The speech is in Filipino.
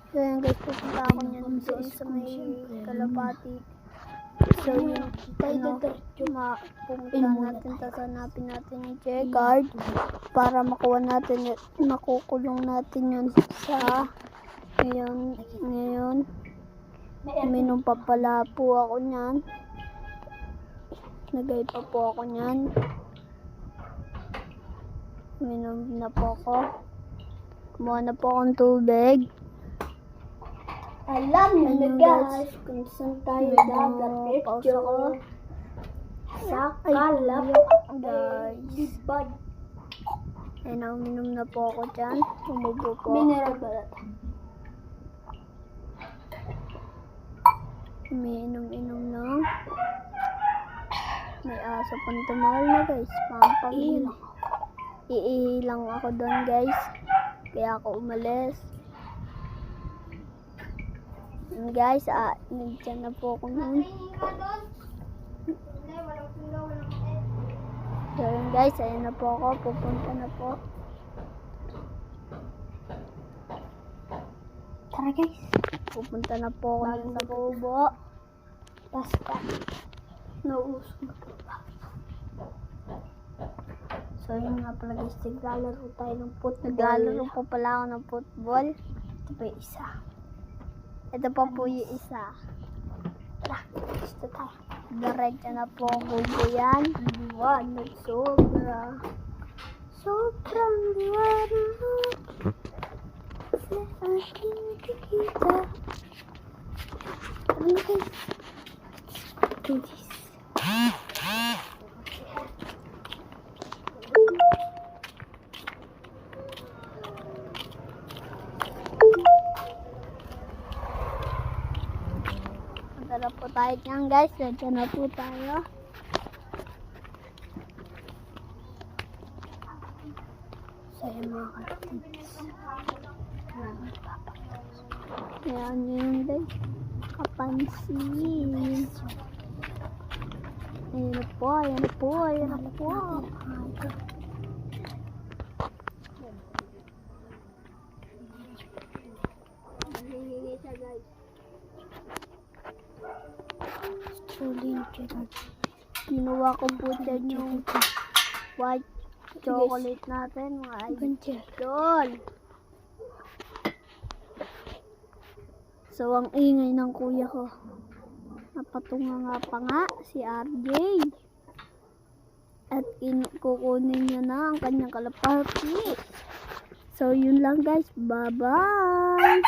So yun guys, pupunta ako niyan doon sa may kalapati. So yun, pupunta natin, tapos hanapin natin yung J-card para makuha natin, makukulong natin yun sa ngayon. Uminom pa pala po ako niyan. Nagay pa po ako niyan. Uminom na po ako. Kumuha na po akong tubig. Alam nyo na guys kung saan tayo Pause sa kalap guys. Ayun na, uminom na po ako dyan. Umubo po. Mineral balat. Umiinom-inom na. May aso pang tumahal na guys. Pampangin. Iilang ako doon guys. Kaya ako umalis. And guys, nandiyan na po ako nun. So yun guys, ayun na po ako. Pupunta na po. Tara guys. Pupunta na po ako sa kubo. Basta. Nauusog ko pa. So yun nga pala guys, naglalaro tayo ng football. Naglalaro po pala ako ng football. Ito pa yung isa. Ito pa po yung isa. Tara. Gusto tayo. Diretso na po ang kubo yan. Liwanag sobra. Sobrang liwanag. Sa aking nakikita. Ano guys? Do this. Tara po tayo dyan guys. Diretso na po tayo. So yung mga kapatids. Ayan yun guys. Kapansin. Ayan na po, ayan na po, ayan na po. Truly Gerard. Kinuha ko po dyan yung white chocolate natin, mga idol. So, ang ingay ng kuya ko. Napatunga nga pa nga si RJ. At kukunin niya na ang kanyang kalapati. So, yun lang guys. Bye-bye!